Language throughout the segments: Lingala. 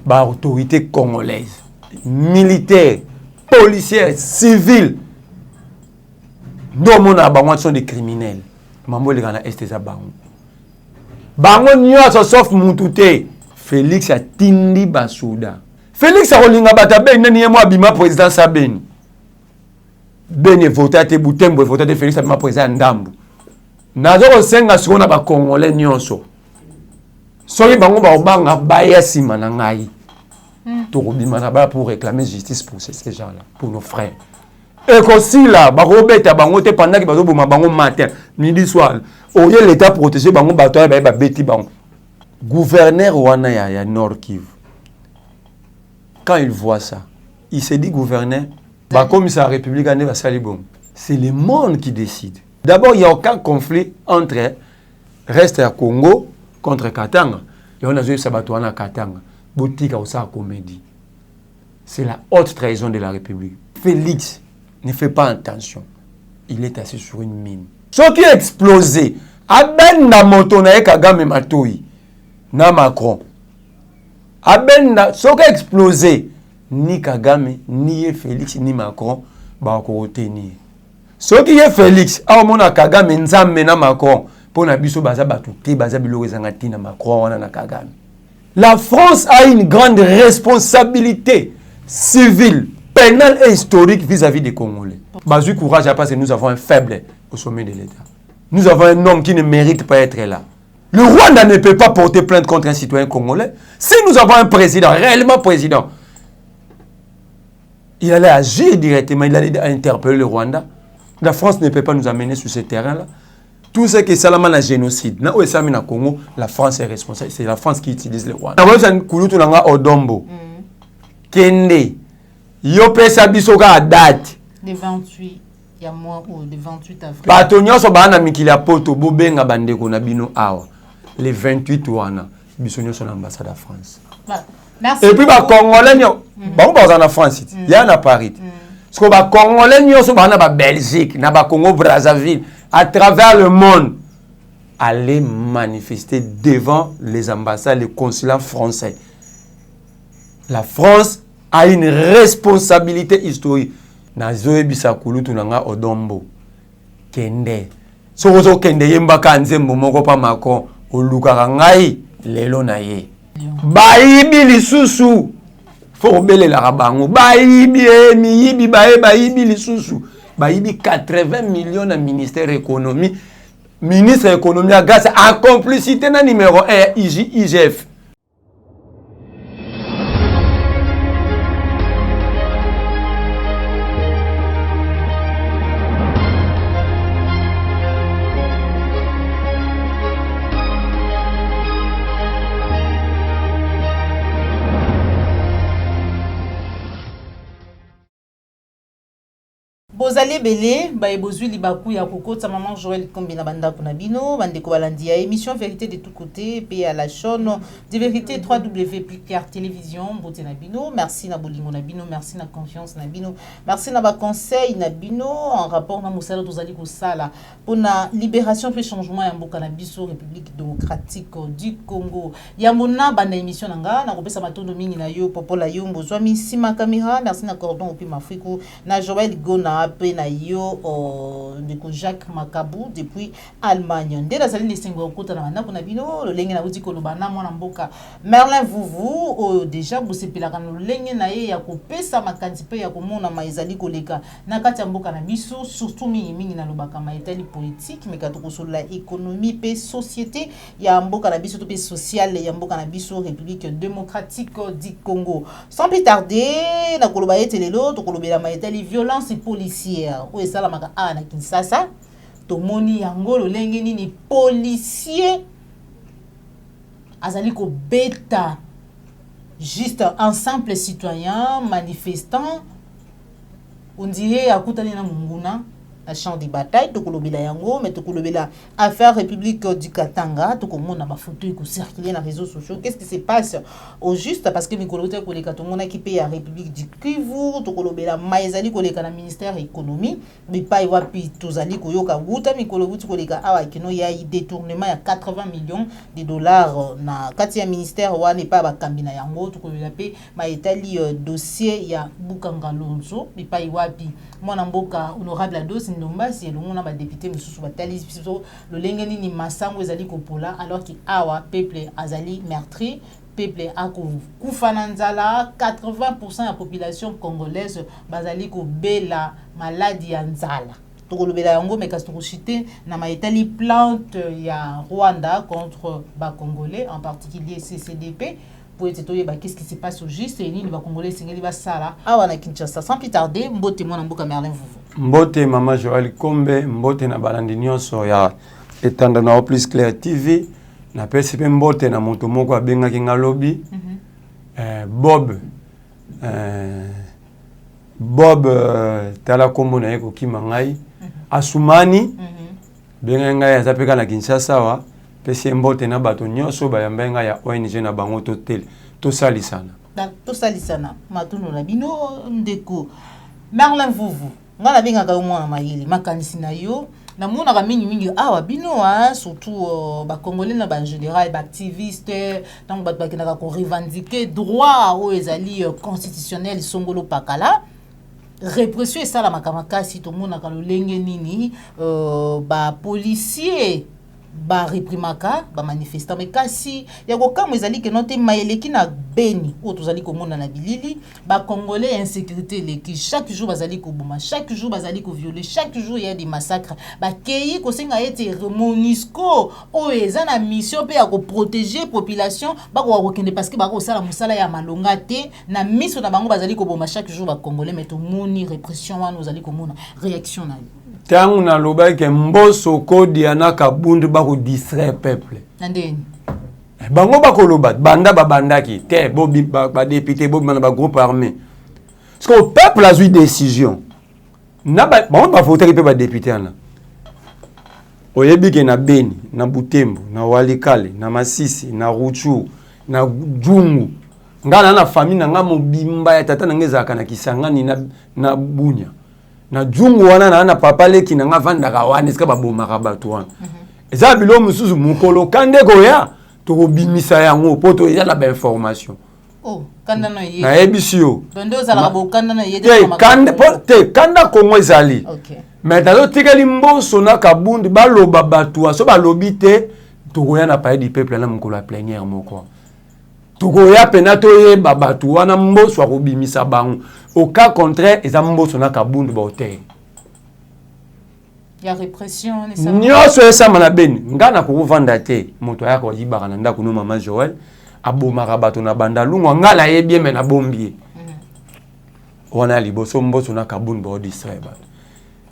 ba autorité congolaise, militaire, policière, civile. Nous sont des criminels. Mambo les gana est za bango. Bango nyonso sauf Mutute. Félix a tindi basouda. Félix a rolinga batabe nani yemo abima président Sabeni. Bene voté te Butembo voté de Félix abima président Ndambu. Nazo senga sona ba congolais nyonso. Soki bango ba obanga baya sima na ngai. To robima na ba pour réclamer justice pour ces gens-là, pour nos frères. Et aussi là, barobeta bango te pendant que bazo boma bango matin, midi soir. Oye l'état protéger bango bato ba beti bango. Gouverneur wana ya Nord Kivu. Quand il voit ça, il se dit gouverneur, bah comme ça la République en est salibon. C'est le monde qui décide. D'abord, il n'y a aucun conflit entre reste à Congo contre Katanga. Et on a joué Sabatouana Katanga. Boutique à Osa comédie. C'est la haute trahison de la République. Félix ne fait pas attention. Il est assis sur une mine. Ce qui a explosé, Aben na moto na Kagame Matoi, na Macron. Aben na, ce qui a explosé, ni Kagame, ni Félix, ni Macron, ba ko retenir. Ce qui est Félix, a mona Kagame nzambe na Macron, pour na biso baza batuté, baza biloko zangati na Macron wana na Kagame. La France a une grande responsabilité civile, pénale et historique vis-à-vis des Congolais. Bazu courage parce que nous avons un faible au sommet de l'État. Nous avons un homme qui ne mérite pas d'être là. Le Rwanda ne peut pas porter plainte contre un citoyen congolais. Si nous avons un président, réellement président, il allait agir directement, il allait interpeller le Rwanda. La France ne peut pas nous amener sur ce terrain-là. Tout ce qui est Salama la génocide, na Ouessami na Congo, la France est responsable. C'est la France qui utilise le Rwanda. Na Ouessami Kulutu nanga Odombo. Kende. Yope Sabisoka à date. Le 28, il y a mois ou le 28 avril. Batonyo so bana mikila poto bobenga bandeko na bino awa. Le 28 wana bisonyo son ambassade à France. Merci. Et puis ba Congolais nyo, ba on en France, il y a na Paris. Parce que ba Congolais nyo so bana ba Belgique, na ba Congo Brazzaville, à travers le monde, aller manifester devant les ambassades, les consulats français. La France a une responsabilité historique. Nazoe bisakulu tunanga Odombo. Kende. Sokozo kende yemba kanzembo moko pa mako oluka ngai lelo na ye. Baibi lisusu. Faut bele la rabango. Baibi miyibi baibi lisusu. Baibi 80 millions na ministère économie. Ministre économie a grâce à complicité na numéro 1 IGF. Bozali belé, bae bozui libaku ya kokota maman Joël Kombina banda kunabino, bande ko balandi ya émission vérité de tous côtés, paye à la chaîne de vérité 3W Picard télévision, beauté nabino, merci na bolingo nabino, merci na confiance nabino, merci na ba conseil nabino en rapport na musala tozali ko sala pour na libération puis changement ya mboka na biso République démocratique du Congo. Ya mona banda émission nanga na kopesa matondo mingi na yo popola yo mbozwami sima caméra, merci na cordon opi mafriku na Joël Gona na yo de Jacques Makabou depuis Allemagne. Ndé la saline sengo okota na banda kuna bino lo lenge na uti ko lobana mwana mboka Merlin Vuvu déjà bosepela kana lo lenge na ye ya kopesa makanzi pe ya komona maizali koleka na kati ya mboka na biso surtout mingi na lobaka maitali politique mais kato ko la économie pe société ya mboka na biso to pe sociale ya mboka na biso République démocratique du Congo. Sans plus tarder na koloba etelelo to kolobela maitali violence policière ou esala maka na Kinshasa to moni yango lo lenge nini policier azali ko beta juste un simple citoyen manifestant on dirait akutani na munguna na champ de bataille tokolobela yango mais tokolobela affaire République du Katanga tokomona ba photo ko circuler na réseaux sociaux. Qu'est-ce qui se passe au juste parce que mikolote ko leka tomona ki pe ya République du Kivu tokolobela maizali ko leka na ministère économie mais pas y wapi tozali ko yoka wuta mikolobuti ko leka awa kino ya détournement ya 80 millions de dollars na kati ya ministère wana pa ba kambina yango tokolobela pe ma etali dossier ya Bukanga Lonzo mais pas y wapi mwana mboka honorable Ados Ndombasi elongo ba député mususu batali biso lolenge nini masango ezali kopola alors que awa peuple azali meurtri peuple a kufa na nzala 80% ya population congolaise bazali ko bela maladie ya nzala tokolobela yango mais kasi tokochite na maetali plante ya Rwanda contre ba congolais en particulier CCDP pour être toyeba qu'est-ce qui se passe au juste et nini ba congolais singeli ba sala awa na Kinshasa sans plus tarder mbote mwana mboka Merlin Vuvu mbote mama Joël Kombe mbote na balandi nyonso ya etanda na plus clair TV na PCP mbote na moto moko abengaki ngalobi Bob tala kombo na yeko kima ngai Asumani benga ngai azapeka na Kinshasa wa pesi mbote na bato nyonso bayambenga ya ONG na bango to salisana to salisana matuno na bino ndeko Merlin Vuvu ngala benga ka mwana mayili makanisi na yo na mona ka mingi awa bino surtout ba congolais na ba en général ba activiste donc ba kinaka ko revendiquer droit au ezali constitutionnel songolo pakala répression et ça la makamakasi to mona ka lolenge nini ba policier ba reprimaka ba manifestant mais kasi ya ko kama ezali ke note mayeleki na Beni o tozali ko mona na bilili ba congolais insécurité leki chaque jour bazali ko boma chaque jour bazali ko violer chaque jour il y a des massacres ba keyi ko senga ete Monisco o ezana mission pe ya ko protéger population ba ko kende parce que ba ko sala musala ya malonga te na miso na bango bazali ko boma chaque jour ba congolais mais to moni répression wana ozali ko mona réaction na tangu na loba ke mboso kodi anaka bundu ba ko distraire peuple ndeni bango ba ko loba banda babandaki te bo ba député bo na ba groupe armé parce que le peuple a eu décision na ba bon ba voter pe ba député ana oyebi ke na Beni na Butembo na Walikale na Masisi na Ruchu na Jungu ngana na famille na nga mobimba ya tata na ngezaka na Kisangani na Bunya na Jungu wana na papa leki na nga vandaka wana eska babomaka bato wana eza bilo mususu mukolo kande koya to bimisa yango poto ya la ba information kanda no ye na ebisio dondo za la kanda no ye kanda Kongo ezali mais dazo tikeli mboso na kabundi baloba bato so balobi te to koya na paye du peuple na mukolo plénière moko tokoya pena toyeba bato wana mboso akobimisa bango au cas contraire eza mboso na kabundu ba hotel ya répression nesa nyonso esama na Beni ngana kovanda te moto ayako yibaka na ndako no mama Joël abomaka bato na banda lungwa ngala yebie me na bombie wana liboso mboso na kabundu ba distraire bato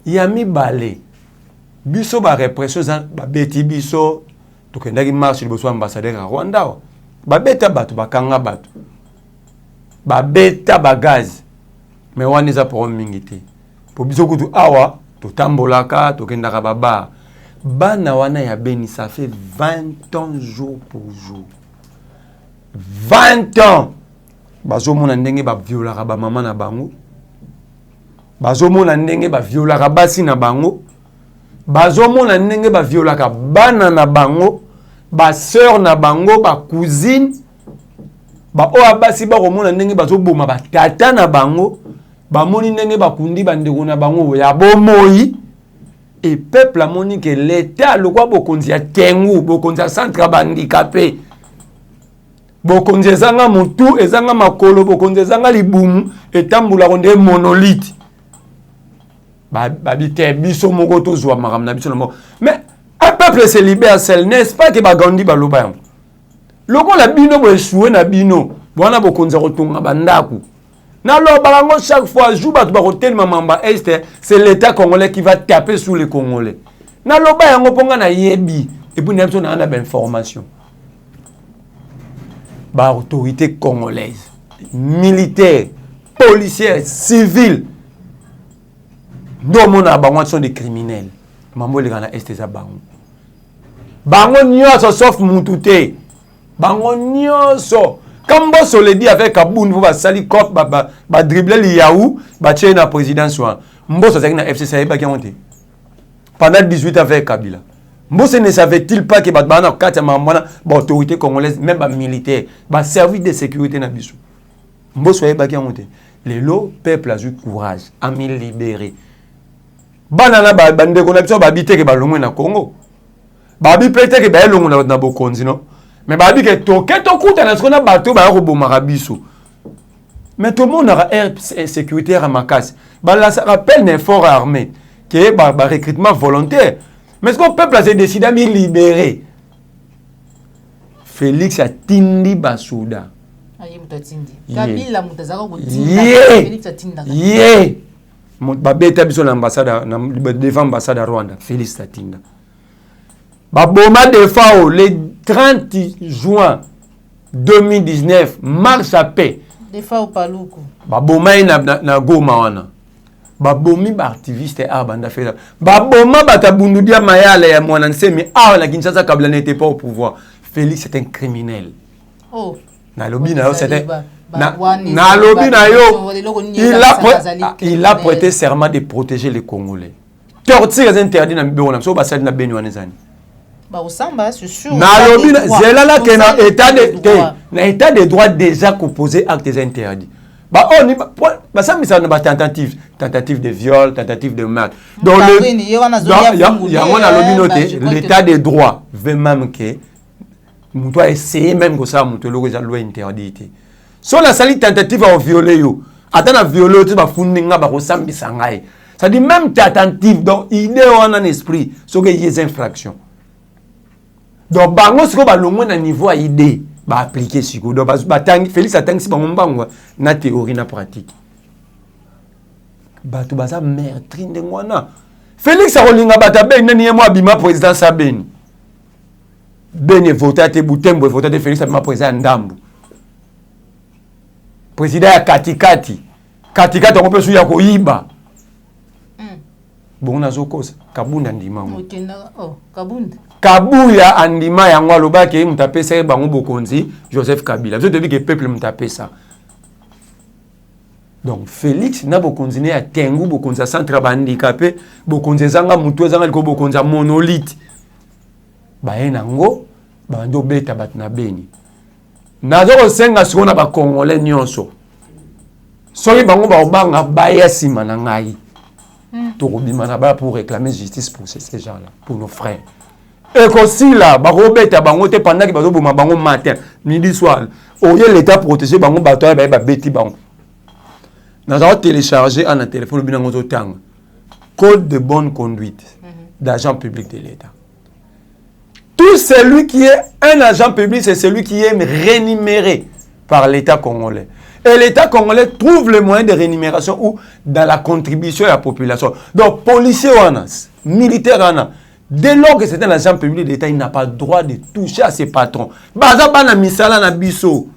ya mibale biso ba répression za ba beti biso tokendaki marche liboso ambassadeur ya Rwanda babeta bato bakanga bato babeta bagaz mais wana eza problème mingi te po biso kutu awa totambolaka tokendaka baba bana wana ya Beni ça fait 20 ans jour pour jour 20 ans bazomona ndenge baviolaka bamama na bango bazomona ndenge baviolaka basi na bango bazomona ndenge baviolaka bana na bango ba sœur na bango ba cousine ba oya basi ba komona ndenge bazoboma ba tata na bango ba moni ndenge bakundi bandeko na bango ya bomoi et peuple a moni que l'état le quoi bokonzi ya tengu bokonzi ya centre bandicapé bokonzi ezanga mutu ezanga makolo bokonzi ezanga libumu etambula konde monolithe ba bite biso moko tozwa makamna biso na moko mais un peuple se libère seul, n'est-ce pas que bagandi baloba yango loko la bino bo échoué na bino bona bokonza kotonga bandaku na lo balango chaque fois jour bat ba hotel mamba est c'est l'état congolais qui va taper sur les congolais na lo ba yango ponga na yebi et puis n'importe na na information ba autorité congolaise militaire policière civile ndomona bango sont des criminels mambo les gana est eza bango bango nyonso sauf mutu te bango nyonso kamboso le dit avec Kaboun vous va sali cop ba dribbler li yaou ba tie na présidence wa mboso azaki na FC Saïba qui monté pendant 18 ans avec Kabila. Mboso ne savait-il pas que ba na kati mamona ba autorité congolaise même ba militaire ba service de sécurité na biso mboso yeba qui monté les lots peuple a eu courage à me libérer banana ba bande connexion ba bité que ba longwe na Congo ba bi pété que ba longwe na bokonzi non mais bah dit que to kuta na skona bateau ba ko bomaka biso mais tout le monde a air sécuritaire à Makassi bah là ça rappelle un fort armé qui est bah recrutement volontaire mais ce qu'on peuple a décidé de libérer Félix a tindi basouda ayi mutatindi Kabila mutazaka kutinda Félix a tinda mon babeta biso l'ambassade na devant ambassade à Rwanda Félix a tinda ba boma de fao le 30 juin 2019 marche à paix de fao paluku ba boma na Goma wana ba bomi ba activiste a banda fela ba boma batabundu dia mayala ya mwana nsemi a na Kinshasa Kabila n'était pas au pouvoir Félix est un criminel oh na lobby na yo c'était na lobby na yo il a prêté serment de protéger les Congolais torture est interdit na bibona so ba sali na beni wana zani ba osamba c'est sûr na lobby zela la que na état de droit déjà composé actes interdits ba on ba ça mais ça na tentative de viol tentative de meurtre donc on a lobby noté l'état de droit veut même que on doit essayer même que ça monte le loi interdite so la sali tentative à violer yo atana violer tu ba fundinga ba ko sambisa ngai ça dit même tentative donc idée on en esprit so que y a infraction. Donc bango siko ba longwe na niveau à idée ba appliquer siko donc ba tangi Félix atangi si bango mbango na théorie na pratique ba to baza meurtri ndengwana Félix a rolinga bata ben nani yemo abima président Sabeni bene voter te Butembo voter de Félix abima président Ndambu président ya katikati on peut souya ko yiba bon nazokosa kabunda ndima ngo oh kabunda Kabuya andima yango alobaki mutapesa bango bokonzi Joseph Kabila. Vous devez que peuple mutapesa. Donc Félix na bokonzi ne ya tengu bokonzi centre handicapé bokonzi zanga mutu zanga liko bokonzi monolithe. Ba enango bando beta batna beni. Nazo senga sikona ba Congolais nyonso. Soki bango ba obanga baya sima na ngai. Tokobima na ba pour réclamer justice pour ces gens-là, pour nos frères. Et aussi là, barobeta bango te pendant que bazo boma bango matin, midi soir. Oye l'état protéger bango bato ba beti bango. Nous avons téléchargé en téléphone binango zo tang. Code de bonne conduite d'agent public de l'État. Tout celui qui est un agent public, c'est celui qui est rémunéré par l'État congolais. Et l'État congolais trouve le moyen de rémunération ou dans la contribution à la population. Donc, policier militaire, dès lors que c'est un agent public d'État, il n'a pas le droit de toucher à ses patrons. Baza bana misala na biso.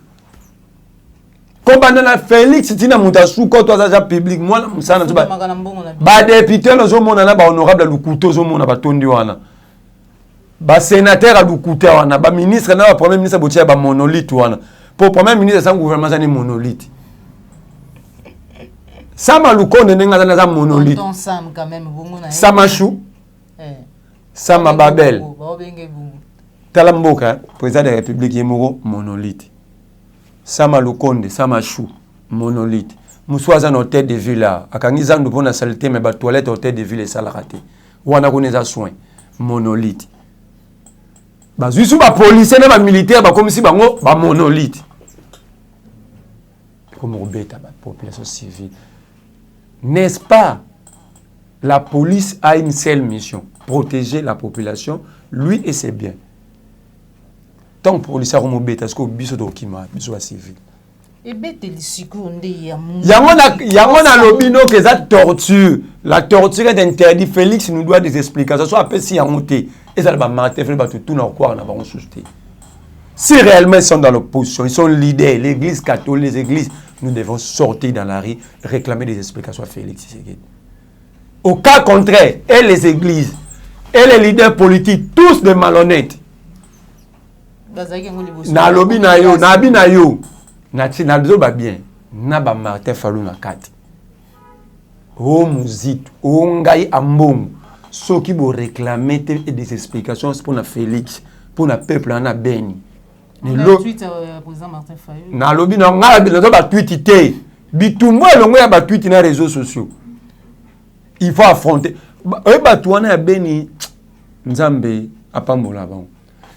Comme na Félix tina mutasou ko to agent public moi na musana ba député no zo mona na ba honorable lukuto zo mona ba tondi wana. Ba sénateur a lukuta wana, ba ministre na ba premier ministre botia ba monolithe wana. Pour premier ministre sans gouvernement ça ni monolithe. Sama lukonde nenga na za monolithe. Sam quand même bongo Sama chou. Sama Babel. Talamboka, président de la République Yemoro, monolithe. Sama Lukonde, Sama Chou, monolithe. Moussoazan hôtel de ville là. Akangizan nous pona saleté mais ba toilette hôtel de ville ça la raté. Wana koneza soin, monolithe. Ba zusu ba policier na ba militaire ba comme si bango ba monolithe. Comme rebeta ba population civile. N'est-ce pas? La police a une seule mission, protéger la population, lui et ses biens. Tant que la police a remonté, est-ce que biso document, biso civil. Et bête les secondes ya a lobino que ça torture. La torture est interdite. Félix nous doit des explications. Soit après si y a monté et ça va marquer, il va tout dans quoi on a pas suscité. Si réellement ils sont dans l'opposition, ils sont leaders, l'église catholique, les églises, nous devons sortir dans la rue, réclamer des explications à Félix. Au cas contraire, et les églises, et les leaders politiques, tous des malhonnêtes. Na lobi na yo, na bi na yo. Na biso ba bien. Na ba Martin Fayulu na kati. O muzito, o ngai ambongo. Ceux qui vont réclamer des explications pour na Félix, pour na peuple na beni. Le tweet président Martin Fayulu. Na lobi na ngala ba tweet té. Bitumbo longo ya ba tweet na réseaux sociaux. Il faut affronter. Ba tuana ya beni Nzambe apambola bango.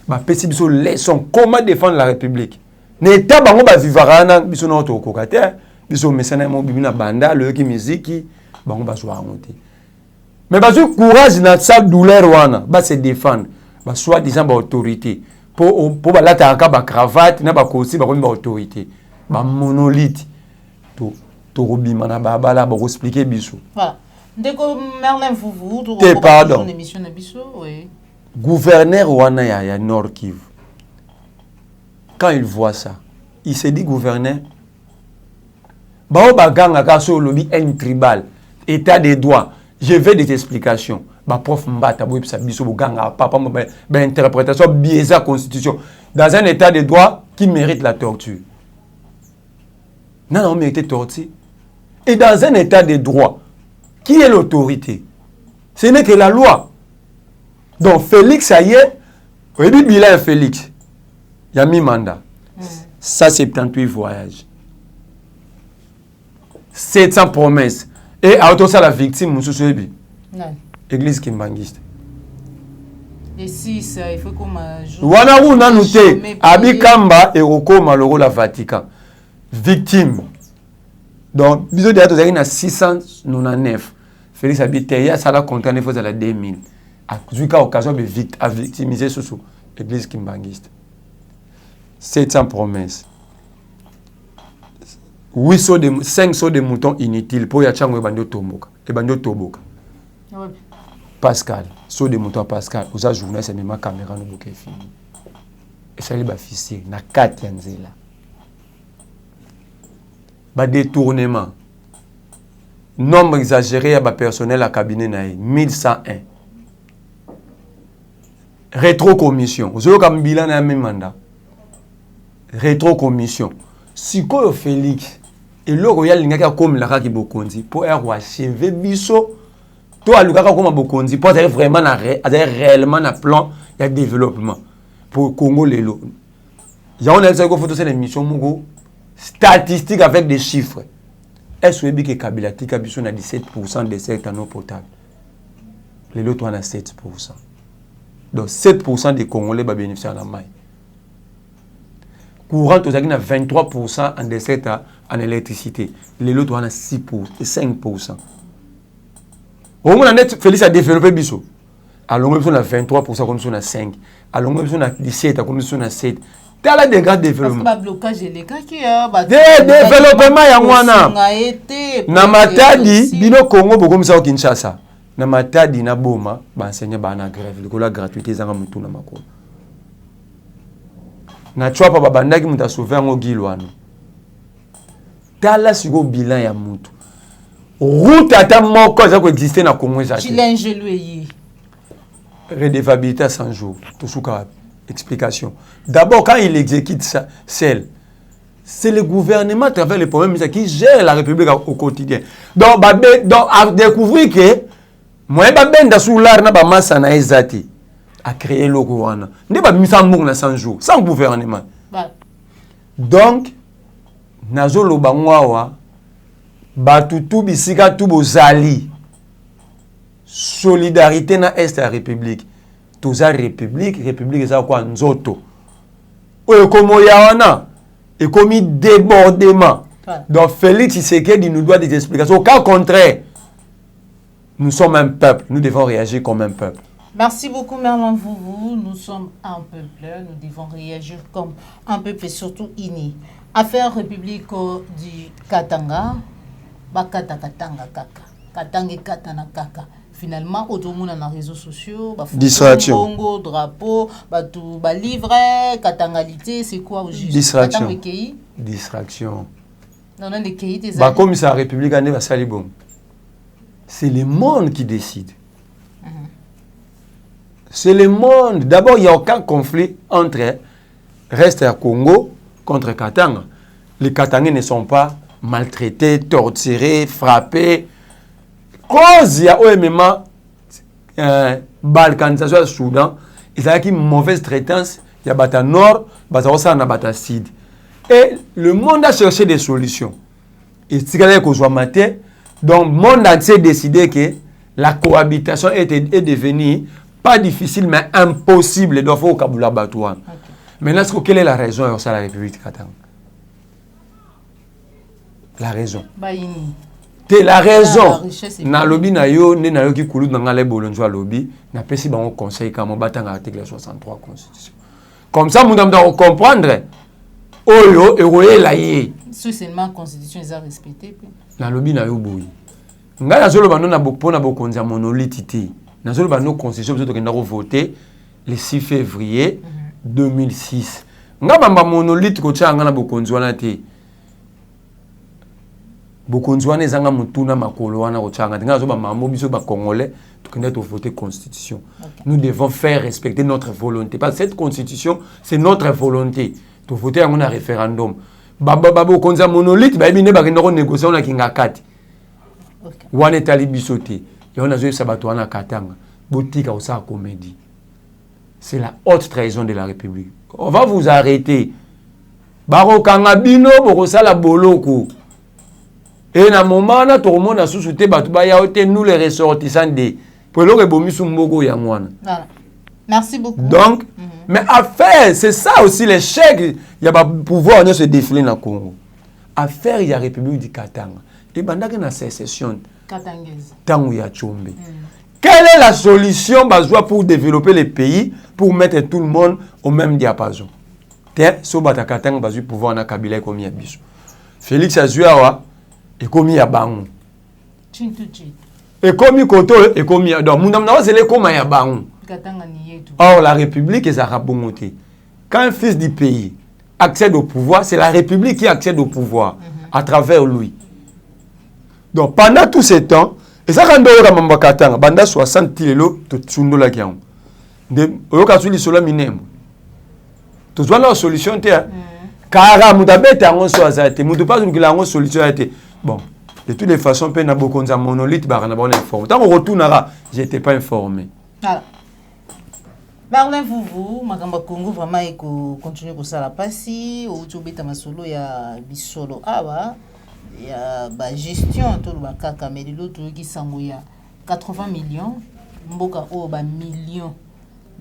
Ba pesi biso leçon comment défendre la République. N'état bango ba vivarana biso na to kokate, biso mesana mo bibina banda le ki musique bango ba soa monter. Mais ba so courage na sa douleur wana, ba se défendre, ba soit disant ba autorité pour ba lata ka ba cravate na ba kosi ba ba autorité. Ba monolithe to robima na ba bala ba expliquer biso. Voilà. Ndeko Merlin Fouvou, pardon. Une émission na biso, oui. Gouverneur wana ya Nord Kivu. Quand il voit ça, il se dit gouverneur. Bao baganga kaso lobby un tribal, état des droits. Je veux des explications. Ba prof mbata bo pisa biso boganga papa ba interprétation biaisée constitution dans un état de droit qui mérite la torture. Non, on mérite torture. Et dans un état de droit, qui est l'autorité? Ce n'est que la loi. Donc Félix, ça y est, oui, bilan Félix. Il y a mis mandat. Ça, c'est 78 voyages. 700 promesses. Et à autour ça, la victime, Moussou Souebi. Église kimbangiste. Et si ça, il faut qu'on m'ajoute. Wana ou nanouté, Abi Kamba et Roko Maloro la Vatican. Victime. Donc, bisous de la à 699. Félix habite, il y a ça là contre il faut à la 2000. À occasion de victimiser sous l'église kimbangiste. 700 promesses. 5 sauts de moutons inutiles pour Yachango et Bandio Toboka. Et Bandio Toboka. Pascal, saut de moutons Pascal. Vous avez journée, c'est même ma caméra nous bouquet fini. Et ça, il va fisser. Na 4 yanzela. Ba détournement. Nombre exagéré à personnel à cabinet naï 1101. Rétrocommission. Vous avez comme bilan à même mandat. Rétrocommission. Si quoi Félix et le royal n'inga comme la qui bokondi pour achever biso toi alukaka comme bokondi pour être vraiment réellement un plan de développement pour Congo lelo. Ya on a dit que photo c'est l'émission Mugo statistique avec des chiffres. Est-ce que Kabila tika biso na 17% des secteurs non potables. Les lots on a 7%. Donc 7% des Congolais va bénéficier de la maille. Courant, tu as 23% en dessert en électricité. Les lots, tu as 5%. Au moins, Félix a développé Bissot. Alors, on a 23%, comme on a 5%. Alors, on a 17%, comme on a 7%. Tu as des grands développements. Parce que le blocage, il y a des développements, il y a Namatadi, Bino Congo, beaucoup de Kinshasa. Namatadi, Naboma, enseignant na grève. La gratuité, c'est un peu tout. Na chwa pa babandaki muta sauver ngo gilwano tala siko bilan ya mutu route ata moko za ko exister na Congo za chilenge lui redevabilité à 100 jours tout souka explication d'abord quand il exécute ça c'est le gouvernement à travers les problèmes qui gère la République au quotidien donc à découvrir que moi ba benda sous l'art na ba massa na ezati à créer le gouvernement. N'est pas mis en 100 jours, sans gouvernement. Donc, nazo lo bangwawa, batutu bisika tu bozali. Solidarité na est la République. Toza République eza quoi nzoto. Oyo komo yawana, et commis débordement. Donc Félix Tshisekedi nous doit des explications. Au cas contraire, nous sommes un peuple, nous devons réagir comme un peuple. Merci beaucoup, Merlin Fouvou. Nous sommes un peuple, nous devons réagir comme un peuple et surtout uni. Affaire République du Katanga, Bakata Katanga Kaka, Katanga Katana Kaka. Finalement, autour dans les réseaux sociaux, distraction. Congo, drapeau, tout, livret, Katangalité, c'est quoi au juste? Distraction. Distraction. Non, non, les pays des comme ça, la République, on est à Salibon. c'est le monde qui décide. C'est le monde. D'abord, il n'y a aucun conflit entre reste à Congo contre Katanga. Les Katangais ne sont pas maltraités, torturés, frappés. Cause il y a OMMA, balkanisation au Soudan, il y a une mauvaise traitance, il y a Bata Nord, Bata Ossana, Bata Sud. Et le monde a cherché des solutions. Et c'est qu'on soit maté. Donc, le monde entier a décidé que la cohabitation est devenue pas difficile, mais impossible. Il faut que vous batouan. Maintenant, quelle est la raison de la République de Katanga? La raison. C'est la raison. Na lobby na yo, ne na yo ki kulu na ngale bolonjo lobby, na pesi ba on conseil comme batanga article 63 constitution. Comme ça, nous devons comprendre. Oyo eroye la ye. Si seulement constitution est respectée. Na lobby na yo boyi. Ngala zolo bano na bopona bokonza monolithité. Na zolo bano constitution biso tokenda ko voter le 6 février 2006. Ngaba monolithe ko tshanga na bokonzi wana te. Bokonzi wana ezanga mutuna makolo wana ko tshanga. Ngala zo ba mambo biso ba congolais tokenda to voter constitution. Nous devons faire respecter notre volonté parce que cette constitution c'est notre volonté. To voter un référendum. Babo konza monolithe ba bine ba kenda ko négocier on a kinga kati. Wana etali bisote. Et on a joué sabato wana Katanga. Botika osa comédie. C'est la haute trahison de la République. On va vous arrêter. Baro kanga bino boko sala boloko. Et na moment na to mona susute batu ba yaote nous les ressortissants de pour le rebomi sumbogo ya mwana. Voilà. Merci beaucoup. Donc mais affaire, c'est ça aussi l'échec. Il y a pas pouvoir de se défiler dans le Congo. Affaire, il y a République du Katanga. Et pendant que la sécession, Katangaise. Tango ya Tchombe. Quelle est la solution pour développer les pays, pour mettre tout le monde au même diapason? Tiens, si on bat Katanga, bazu pouvoir na Kabila comme ya biso. Félix Azuawa et comme ya Bango. Et comme Koto et comme ya donc mundam na c'est le comme ya Bango. Or, la République est arabongoté. Quand un fils du pays accède au pouvoir, c'est la République qui accède au pouvoir à travers lui. Donc, pendant tout ce temps, et ça, quand on a Katanga, pendant 60 kilo, tu as la guerre. Tu as une solution. Tu as une solution. Car tu as une solution. Bon, de toutes les façons, tu as un monolithe, tu as informé. Tant qu'on retournera, je n'étais pas informé. Voilà. Marlin Vouvou, Magamba Congo, vraiment, il continue comme ça la passi, au Tchobeta Masolo, il y a Bissolo Awa, il y a la gestion, tout le Bakaka, mais l'autre qui s'en 80 millions, Mboka, oh, bah, millions.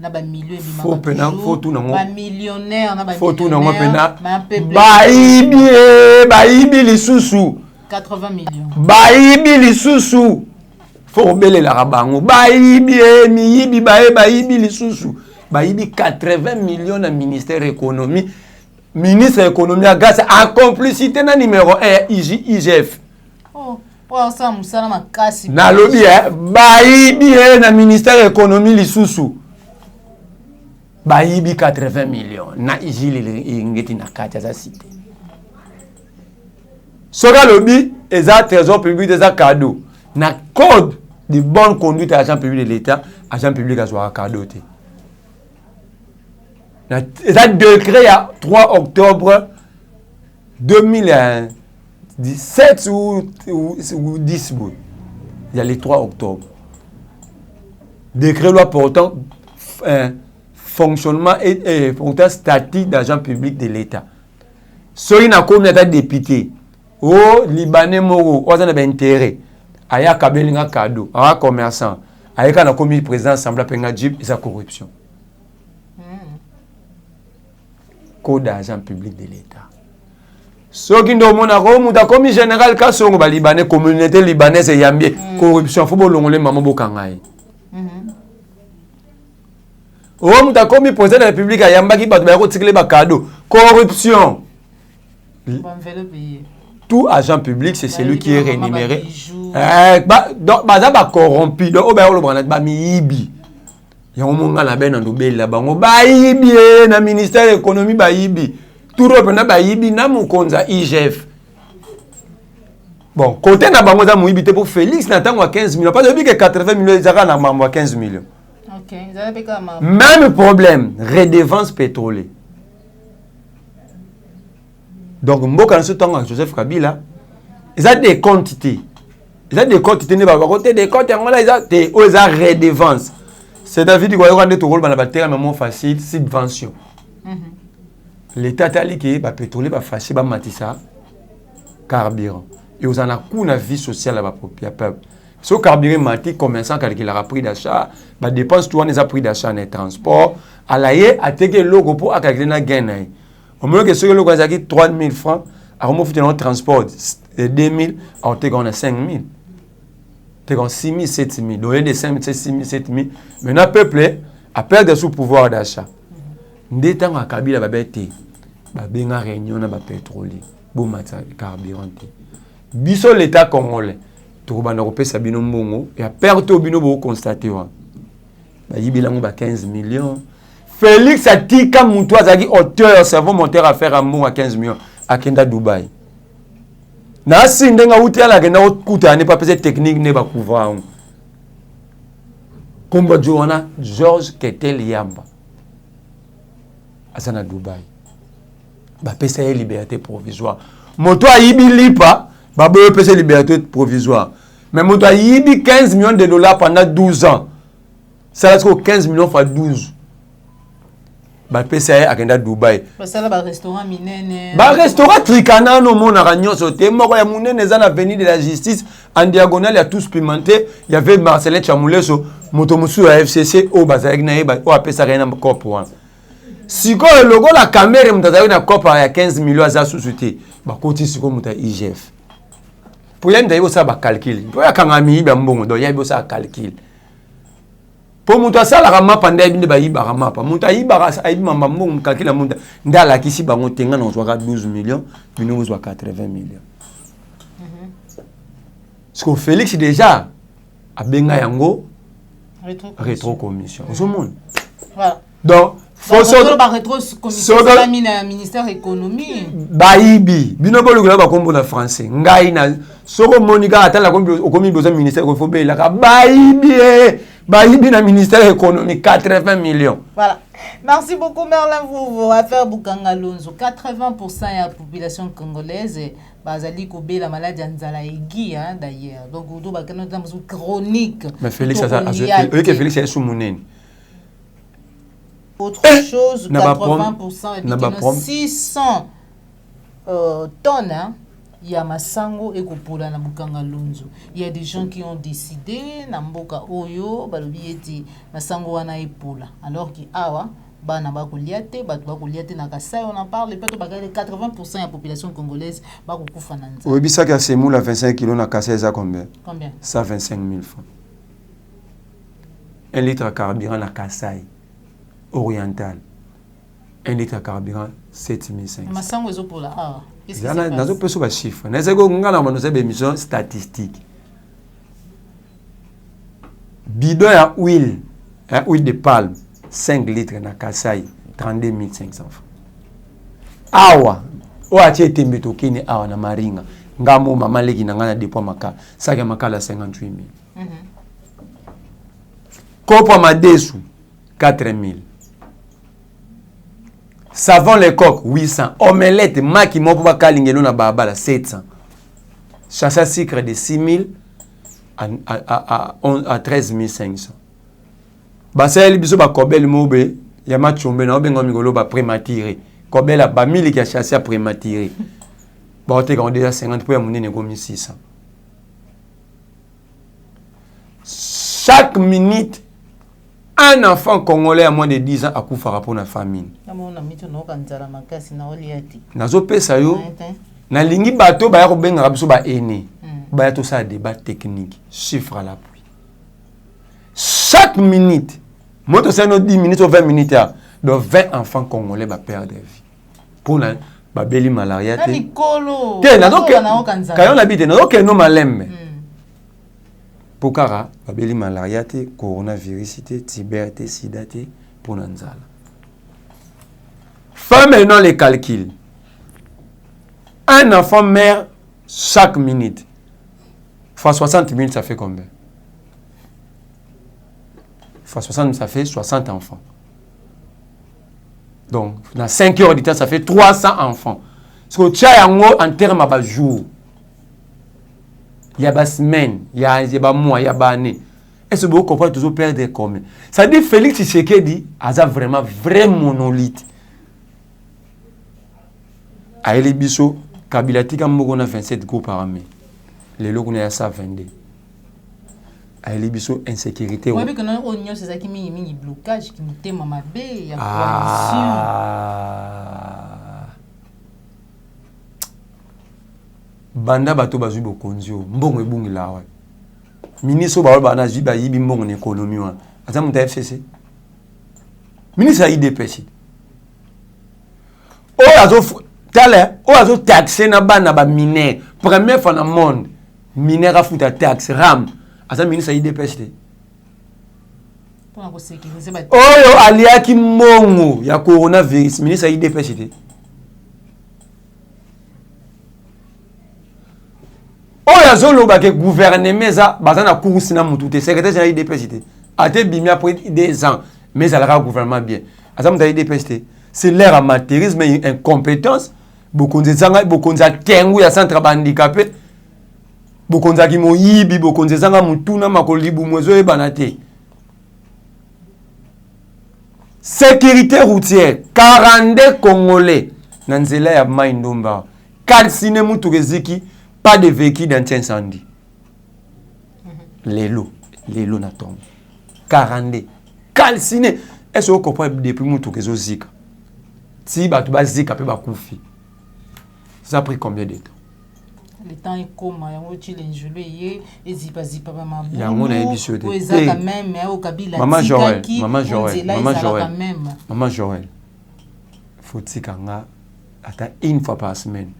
Na ba millions et faut pena faut tout nango ba millionnaire na ba faut tout nango pena ba ibi lisusu 80 millions ba ibi lisusu faut beler la rabango ba ibi lisusu ba ibi 80 millions na ministère économie ministre économie a grâce en complicité na numéro 1 IGF pour ça musala makasi na lobby ba ibi na ministère économie lisusu Baïbi 80 millions. Na ijili ngeti na kati za cité. Soka lobby eza trésor public des cadeaux. Na code de bonne conduite à agent public de l'État, agent public a soit cadeau té. Na eza décret à 3 octobre 2017 ou 10 bout. Il y a les 3 octobre. Décret loi portant fonctionnement et pourtant statut d'agent public de l'État. Soki na komi ata député, o Libanais moro, o zana ba intérêt, aya kabelinga cadeau, aya commerçant, aya kana komi président assemblée penga jip sa corruption. Code d'agent public de l'État. Soki ndo mona ko muta komi général Kasongo ba Libanais communauté libanaise yambie corruption faut bolongole mama bokangai. Oh, muta komi président de la République a yambaki bato ba ko tikele ba cadeau, corruption. Tout agent public c'est celui qui est rémunéré. Donc baza ba corrompu, donc oba lo bana ba miyibi. Ya omonga na ben ndo bela bango ba yibi na ministère économie ba yibi. Tout repena ba yibi na mukonza IGF. Bon, côté na bango za moibité pour Félix na tango 15 millions. Pas depuis que 80 millions ils na mambo 15 millions. OK, ils avaient payé comme même problème, redevance pétrolière. Donc mboka na sotonga Joseph Kabila, ils ont des quantités. Ils ont des quantités ne ba côté des comptes ngola ils ont des redevance. C'est David qui a dit tout rôle dans la terre mais facile subvention. L'état tali que ba pétrolier ba fâché ba matissa carburant. Et vous en a coût na vie sociale à la peuple. Ce carburant mati commerçant calculer le prix d'achat, ba dépense tout on a prix d'achat et transport, à la yé a teke logo pour calculer na gain na. Au moins que ce logo a qui 3000 francs, à comment faire notre transport 2000, on teke on a 5000. Teke on 6000 7000, donc de 5000 6000 7000. Maintenant peuple a perdre sous pouvoir d'achat. Ndeta nga Kabila ba bete ba benga réunion na ba pétrolier, bo mata carburant. Biso l'état congolais to ba na kopesa bino mbongo et a perte bino bo constater wa ba yibilango ba 15 millions. Félix atika mutu azaki auteur cerveau monteur à faire amour à 15 millions à Kenda Dubaï. Na sindenga uti ala kenda okuta ne pas pesa technique ne ba couvrir. Komba Joana Georges Ketel Yamba Asana Dubaï. Ba pesa liberté provisoire. Moto ayibi lipa ba boyo pesa liberté provisoire. Mais moto ayibi 15 millions de dollars pendant 12 ans. Ça veut dire 15 millions fois 12. Ba pesa akenda Dubaï. Ba sala ba restaurant minene. Ba restaurant Tricana no mona ranyo sote moko ya munene za na avenue de la justice en diagonale ya tous pimenté, il y avait Marcelin Chamouleso, moto musu ya FCC au bazak na yeba o apesa rien na corps. Siko le logo la caméra mutazayo na kopa ya 15 millions za société ba koti siko muta IGF pour yenda yo sa ba calcul pour ya kangami ba mbongo do ya bo sa calcul pour muta sala ka mapa nda binde ba yiba ka mapa muta yiba ka ayi mamba mbongo calcul muta ndala kisi bango tenga na zwa 12 millions bino zwa 80 millions ce que Félix déjà a benga yango rétro commission au monde voilà donc faut so ba rétro commission la ministère économie baibi bino bolugula ba kombo na français ngai na soko monika atala kombi okomi besoin ministère ko fobe la ka baibi na ministère économie 80 millions. Voilà. Merci beaucoup Merlin Vouvo affaire Bukanga Lonzo 80% ya population congolaise bazali kobe la maladie nzala aiguë d'ailleurs donc odo ba kana chronique. Mais Félix ça que Félix est sous monene. Autre chose, 80% et puis 600 tonnes, il y a Massango et Kopola na Bukanga Lonzo. Il y a des gens qui ont décidé, Namboka Oyo, Balobieti, Massango wana epola. Alors que awa, bana bakoliate, bakoliate na Kasai, on en parle, peut-être 80% de la population congolaise bakukufa na nzala. Oui, ça que c'est moule à 25 kg na Kasai ça combien? Combien? 125 000 francs. 1 litre de carburant na Kasai. Oriental. 1 litre de carburant, 7500. Massango ezo pour la ah. Qu'est-ce qui se passe? Nazo peso ba chiffre. Nazo ko ngana mano se émission statistique. Bidon ya huile de palme, 5 litres na Kasai, 32 500 francs. Awa, o atie tembeto kini awa na Maringa. Ngamo mama leki na ngana depo makala. Saka makala 58 000. Kopo madesu 4 000. Savon les coques 800. Omelette maki mopo ba kalingelo na babala 700. Chasse sucre de 6 000 à 13 500. Basel biso ba kobel mobe ya machombe na obenga migolo ba prématuré. Kobela ba mili ki a chassé à prématuré. Ba ote ka déjà 50 pour ya munene ko 1600. Chaque minute un enfant congolais à moins de 10 ans a couvert pour la famine. Nazo pesa yo na lingi bato ba ya ko benga biso ba ene. Ba ya to ça débat technique, chiffre à l'appui. Chaque minute, moi to ça no 10 minutes ou 20 minutes donc 20 enfants congolais ba perdre vie. Pour la ba beli malaria te. Te nazo ke kayon habite nazo ke no malembe. Pokara, babeli malaria te, coronavirus te, tibère te, sida te, pour nanzala. Fais maintenant les calculs. Un enfant meurt chaque minute. Fois 60 000, ça fait combien? Fois 60 000, ça fait 60 enfants. Donc, dans 5 heures de temps, ça fait 300 enfants. Parce que tu as en termes de jour, il y a des semaines, il y a des mois, il y a des années. Est-ce que vous comprenez toujours perdre combien? Ça dit Félix Tshisekedi a vraiment vrai monolithe. A Elibiso, Kabila Tika Mbogona 27 groupes armés. Les locaux n'ont pas 22. A Elibiso, insécurité. Oui, mais que nous avons ces qui mini blocage qui nous thème ma bé, il y a Banda bato bazui bokonzio, mbongo ebungi lawa. Ministre ba bana ziba yibi mbongo na économie wa. Ata muta FCC. Ministre IDPS. Oazo taxer na bana ba miner. Première fois dans le monde, miner a foutu taxe ram. Ata ministre IDPS. Pour sécuriser ba. Oyo aliaki mbongo ya coronavirus, ministre IDPS. Oyo que gouvernement ça bazana course na mutu te secrétaire général IDPS ate bimi après des ans mais ça le gouvernement bien azam ta IDPS c'est l'air amateurisme et incompétence beaucoup de tengu ya centre handicapé beaucoup de ki moyibi beaucoup de zanga mutuna makolibu mwezo e banate sécurité routière 42 congolais na nzela ya Maindomba kalsine mutu reziki. Pas de véhicule d'incendie. Les lots na tombe. 42. Calciné. Est-ce que vous comprenez depuis que vous avez zika? Si vous avez zika, vous avez koufi. Ça a pris combien de temps? Le temps est comme il y a gelé et zipa maman. Il y a un émission de Maman Joël. Maman Joël. Faut-il qu'on a une fois par semaine.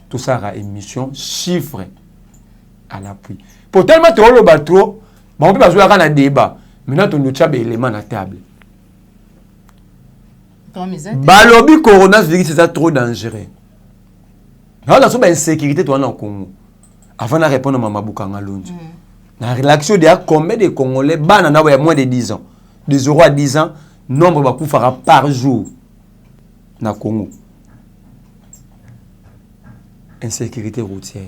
Tout ça a émission, chiffres à l'appui. Pour tellement tu as le bateau, on peut pas jouer à un débat. Maintenant, tu as des éléments à la table. Balobi coronavirus, c'est trop dangereux. Là, on a une insécurité dans le Congo. Avant de répondre à Maman Boukanga Londi. La réaction de combien de Congolais, il y a moins de 10 ans. De 0 à 10 ans, nombre de fera par jour dans le Congo. Insécurité routière.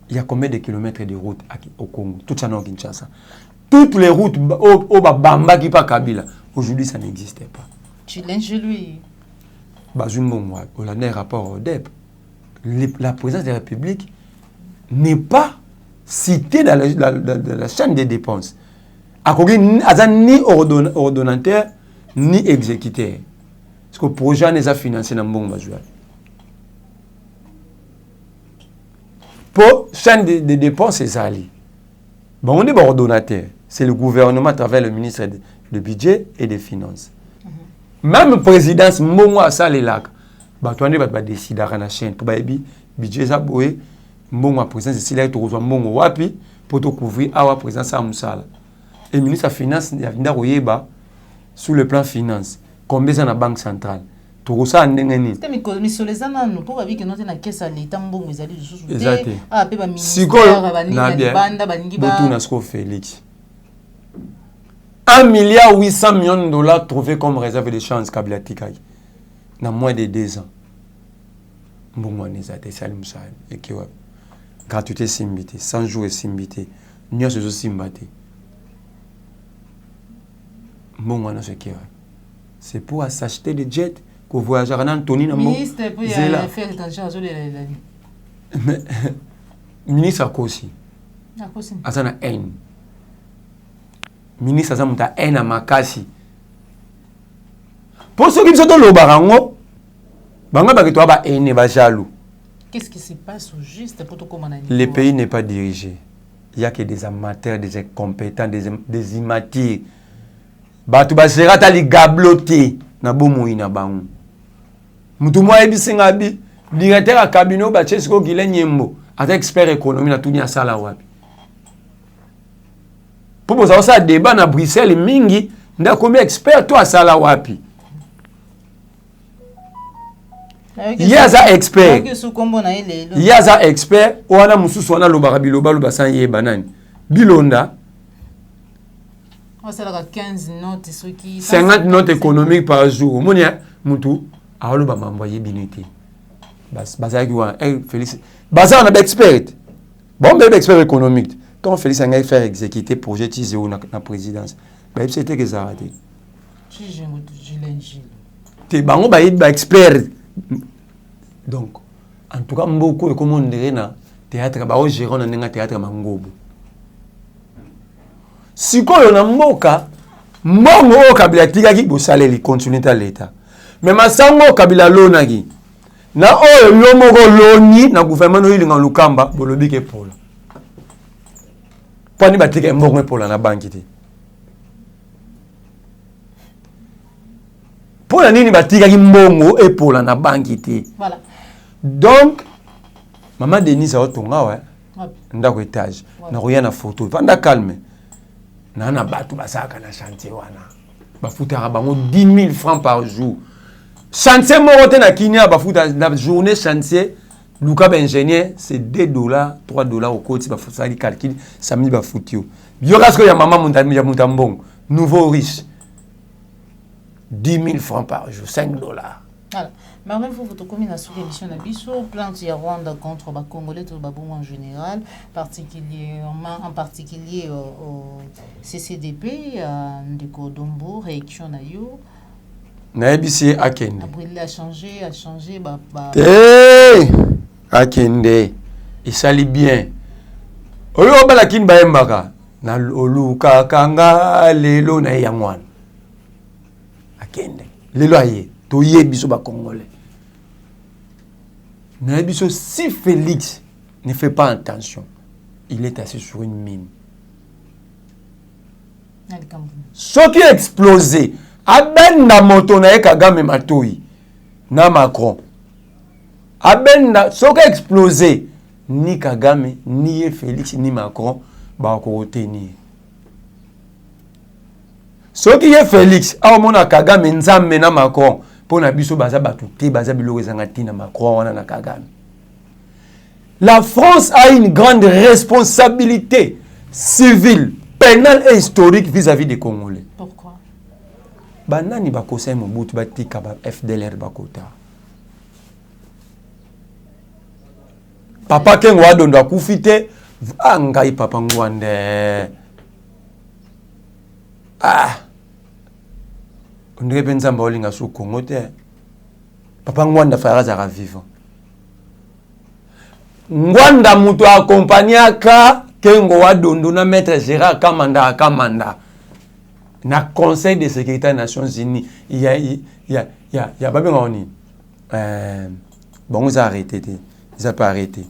Il y a combien de kilomètres de routes au Congo? Tout ça dans Kinshasa. Toutes les routes au Bamba qui pas Kabila. Aujourd'hui, ça n'existait pas. Tu l'injoues. Bazoum au dernier rapport au DEP, la présidence de la République n'est pas citée dans la chaîne des dépenses. À côté, ni ordonnateur, ni exécuteur. Parce que le projet n'est pas financé dans le bon Bazoual. Pour chaîne de dépenses, c'est ça. Bon, on est ordonnateur. C'est le gouvernement à travers le ministre du Budget et des Finances. Même la présidence, Mbongo ça les lacs. Tu as décidé à la chaîne. Pour le budget, ça boue. Mbongo présidence, c'est là que tu reçois Mbongo wapi pour te couvrir à la présidence à Moussala. Et le ministre des Finances, il y a sur le plan finance. Combien dans la banque centrale? Turusa ndengeni. Mais sur les années, pour que nous na caisse à l'état mbongo ezali lisusu te. Exact. Ah pe ba ministère banda baningi ba. Boutuna sko Félix. 1,8 milliard trouvés comme réserve de change Kabila Tikai. Dans moins de 2 ans. Mbongo nezate salim sa ekiwa. Gratuité simbité, 100 jours et simbité. Nyo se simbate. Mbongo na sekiwa. C'est pour s'acheter des jets. Que voyageur Anthony ministre pour faire attention à ça ministre Akosi azana haine ministre azamuta haine à makasi pour ceux qui sont dans le barango banga ba to ba haine ba jaloux. Qu'est-ce qui se passe au juste pour tout comment le pays n'est pas dirigé. Il y a que des amateurs, des incompétents, des immatures. Batu ba serata li gabloté na bomoyi na bango. Mutu mwa ebisinga bi directeur a cabinet ba Chesco Gile Nyembo ata expert économie na tunya sala wapi. Pour ça débat na Bruxelles mingi nda komi expert to asala wapi. Yaza expert. Il Yaza expert. Oana mususu wana lobaka biloba loba san yeba nani. Bilonda. Ça a 15 notes 50 notes économiques par jour. Monia mutu aloba m'envoyer binité. Bazaki wa Félix. Baza on a expert. Bon bébé expert économique. Quand Félix a faire exécuter projet Tizéo na présidence. Bah c'était que ça raté. Te bango ba expert. Donc en tout cas mboko comme on dirait na théâtre ba o gérer na nga théâtre mangobo. Sikoyo na mboka mbongo o kabila tikaki bo saleli continuer ta l'état. Mais masango kabila lonaki. Na o lomoko loni na gouvernement no ilinga lukamba bolobi ke pola. Pani batika mbongo pola na banki te. Pola nini batika ki mbongo e pola na banki te. Voilà. Donc maman Denise a otonga ouais. Ndako étage. Na rien na photo. Vanda calme. Na batu basaka na chantier wana. Bafutaka bango 10 000 francs par jour. Chantier morote na Kenya bafuta na journée chantier Luka ingénieur c'est $2 $3 au côté bafuta li calcul samedi bafutio. Biorasko ya maman Muntambong nouveau riche. 10 000 francs par jour, $5. Voilà. Mais en même temps, vous avez une émission de plainte de Rwanda contre les Congolais en général, en particulier au CCDP, Ndeko Dombo, réaction na yo. Naebisi akende. A changé. Akende. Il s'allie bien. Oyo balakin baembaka na oluka kanga lelo na yangwan. Akende. Lelo aye. Toye biso ba Congolais. Nabiso si Félix ne fait pas attention, il est assis sur une mine. Ce qui a explosé, abenda moto na Kagame Matoi na Macron. Abenda ce qui a explosé, ni Kagame, ni Félix, ni Macron ba ko retenir. Ce qui est Félix, a mona Kagame nzambe na Macron. La France a une grande responsabilité civile, pénale et historique vis-à-vis des Congolais. Pourquoi? Banani bakosai Mobutu batika ba FDLR bakota. Papa Kengo adondo akufite ngai papa ngwande. On dirait que Nzamba olinga sous Congo te. Papa Ngwanda Farazara vivant. Ngwanda muto accompagnaka Kengo Wadondo na maître Gérard Kamanda. Na Conseil de sécurité des Nations Unies, il y a pas bien bon, ils ont arrêté. Ils ont pas arrêté.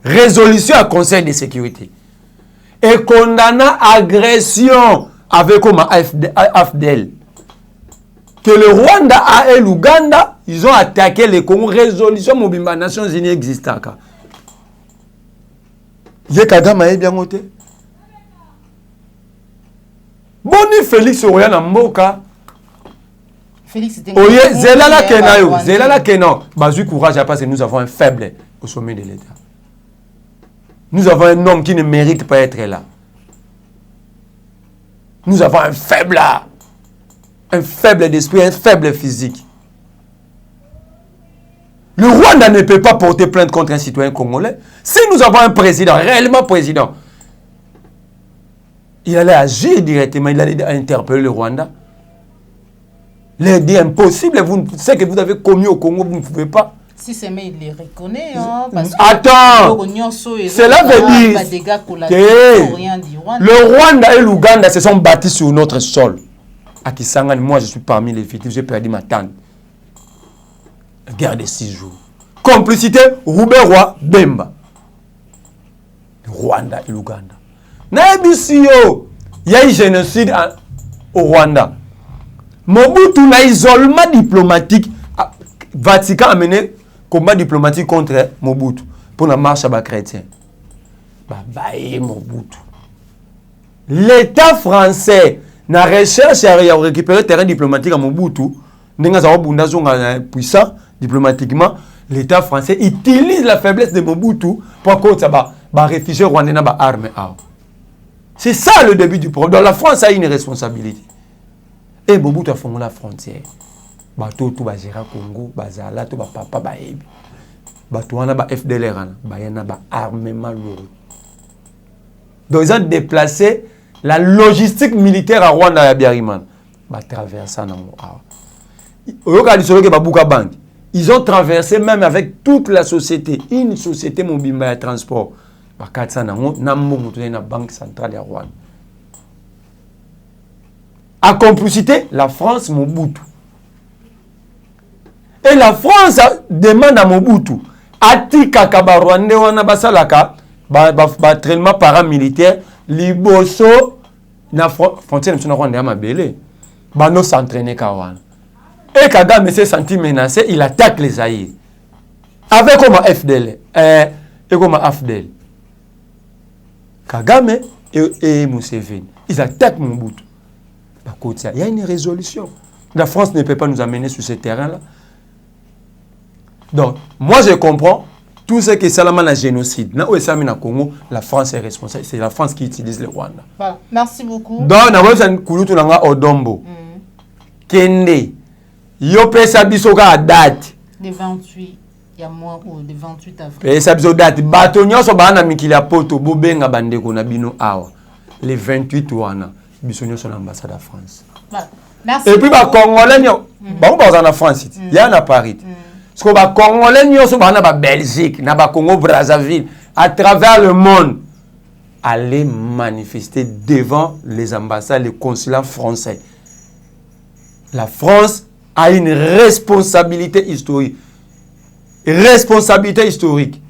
Résolution à Conseil de sécurité. Et condamna agression avec comme AFDL. Que le Rwanda et l'Ouganda, ils ont attaqué les Congo. Résolution Mobimba Nations Unies existant. Yé Kagame est bien noté. Boni Félix Oriana Mboka. Félix était. Oye, Zelala Kenayo. Zelala Kenan. Bazu courage à passer. Nous avons un faible au sommet de l'État. Nous avons un homme qui ne mérite pas être là. Nous avons un faible là. Un faible d'esprit, un faible physique. Le Rwanda ne peut pas porter plainte contre un citoyen congolais. Si nous avons un président, réellement président, il allait agir directement, il allait interpeller le Rwanda. Il dit impossible, vous savez que vous avez commis au Congo, vous ne pouvez pas. Si c'est mais il les reconnaît, hein, parce attends, cela veut dire que le Rwanda et l'Ouganda se sont bâtis sur notre sol. À Kisangani, moi je suis parmi les victimes, j'ai perdu ma tante. Guerre de 6 jours. Complicité, Rouberoi, Bemba. Rwanda et l'Ouganda. Naibisiyo, il y a eu génocide au Rwanda. Mobutu na isolement diplomatique. Vatican a mené combat diplomatique contre Mobutu pour la marche à bas chrétien. Babaye Mobutu. L'État français na recherche à récupérer le terrain diplomatique à Mobutu. Nenga za obunda zonga puissant diplomatiquement, l'État français utilise la faiblesse de Mobutu pour que ça va réfugier rwandais na ba armes. C'est ça le début du problème. Donc la France a une responsabilité. Et Mobutu a fondé la frontière. Bato tout ba gérer Congo, bazala tout ba papa ba ebi. Bato wana ba FDLR ba yana ba armement lourd. Donc ils ont déplacé la logistique militaire à Rwanda ya Biariman. Ba traverser na mo. Ils ont traversé même avec toute la société, une société mobile de transport. La Banque centrale de Rwanda. À complicité, la France Mobutu. Et la France demande à Mobutu, Atika Kaba Rwanda wana basalaka, traitement paramilitaire, liboso na frontière na Rwanda ma belle. Ba no s'entraîner kawana. Et Kagame s'est senti menacé, il attaque les Zaïre. Avec comme FDL. Et comme AFDL. Kagame et Museveni. Ils attaquent Mobutu. Il y a une résolution. La France ne peut pas nous amener sur ce terrain-là. Donc, moi je comprends tout ce qui est Salama la génocide. Là où est Salama Congo, la France est responsable. C'est la France qui utilise le Rwanda. Voilà. Merci beaucoup. Donc, on a besoin de Kouloutou Odombo. Kende. Yo pesa biso ka date le 28 ya mois ou le 28 avril. Pesa biso date bato nyonso bana mikili ya poto bobenga bandeko na bino awa le 28 wana biso nyonso na ambassade de France. Voilà. Merci. Et puis ba congolais nyo ba ba na France il y a na Paris. Parce que ba congolais nyonso bana ba Belgique na ba Congo Brazzaville à travers le monde aller manifester devant les ambassades les consulats français. La France a une responsabilité historique. Responsabilité historique.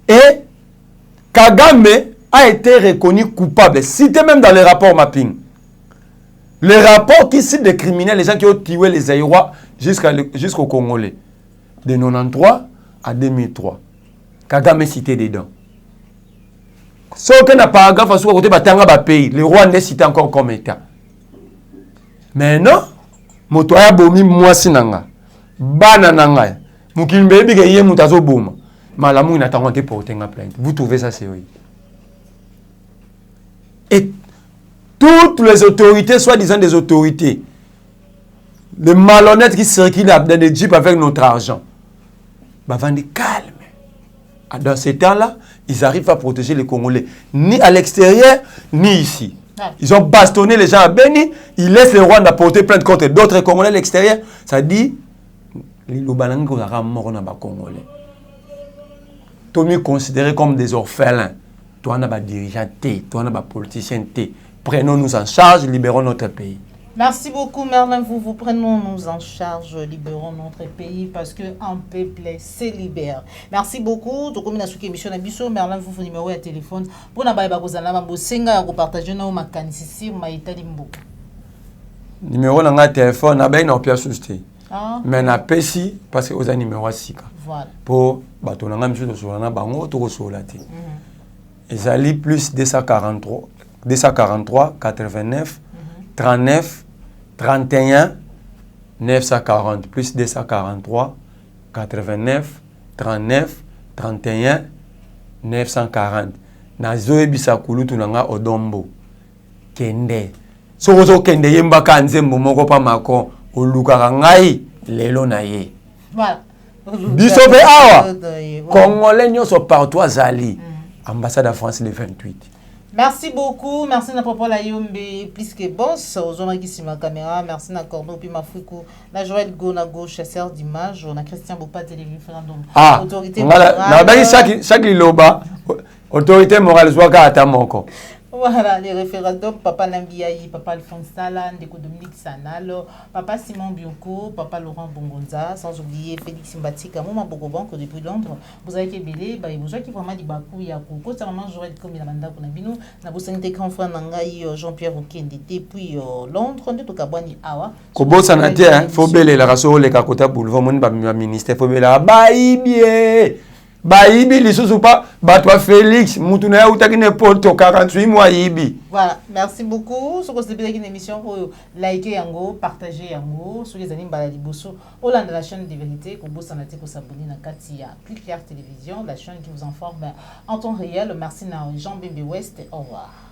Et Kagame a été reconnu coupable, cité même dans les rapports mapping. Les rapports qui citent des criminels, les gens qui ont tué les Aïrois jusqu'au Congolais. De 1993 à 2003. Kagame est cité dedans. Sauf que n'a pas paragraphe à ce côté de pays. Le Rwanda est cité encore comme État. Maintenant, motoya bomi mwasi nanga bana nanga mukimbe bige ye mutazo boma malamu inatango te porter nga plainte. Vous trouvez ça sérieux? Et toutes les autorités, soi-disant des autorités, les malhonnêtes qui circulent dans des jeeps avec notre argent, bah vendez calme. Dans ces temps-là, ils arrivent à protéger les Congolais, ni à l'extérieur, ni ici. Ils ont bastonné les gens à Beni, ils laissent les Rwandais porter plainte contre d'autres Congolais à l'extérieur. Ça dit, les Lubalangi sont morts dans les Congolais. Tout le monde considéré comme des orphelins. Toi, on a des dirigeants, toi, on a des politiciens. Prenons-nous en charge, libérons notre pays. Merci beaucoup, Merlin. Vous prenons-nous en charge, libérons notre pays parce qu'un peuple se libère. Merci beaucoup. Donc, comme nous émission Nabiso, Merlin, vous numéro de téléphone pour nous partager nos mécanismes, numéro de téléphone, on peut assister. Mais on a PC parce que vous avez numéro 6. Voilà. Pour bateau na ngami sur na bango to so la té. Ezali plus 243 89 39 31 940 plus 243 89 39 31 940. Nazoe bisa kulutu nanga Odombo. Kende. Sokozo kende yemba kanzembo moko pa mako oluka ngai lelo na ye. Voilà. Biso pe awa. Congolais nyoso partout azali. Ambassade de France le 28. Merci beaucoup. Merci na papa la yombe plus que boss. Aux hommes qui sont ma caméra. Merci na Cordo puis ma Foucault. La Joël Gonago chasseur d'images. On a Christian Bopa télé référendum. Autorité morale. Na chaque liloba. Autorité morale soit ka atamoko. Voilà, les référendums, Papa Nambiaï, Papa Alphonse Sala, Ndeko Dominique Sanal, Papa Simon Bioko, Papa Laurent Bongonza, sans oublier Félix Mbatika, Mouma Bogobanko depuis Londres. Vous avez Kébélé, vous avez vraiment dit Bakou, Yakou, ça maman j'aurais comme il a mandat pour Nabino, Nabo Santé Grand Frère Nangaï, Jean-Pierre Okende depuis Londres, on est au Kabouani Awa. Kobo Sanatia, faut belé la race, les Kakota Boulevard, mon ministère, faut belé la baïbie. bayibi lisusu pa bato ya Félix mutu na yautaki ne poto 48 mois yibi. Voilà, merci beaucoup. Ce que c'est une émission pour liker yango, partager yango, sur les animes baladi bosso, Hollande la chaîne des vérités, ko bossa nate ko s'abonner na Katia, Plus Clair Télévision, la chaîne qui vous informe en temps réel. Merci na Jean Bébé West. Au revoir.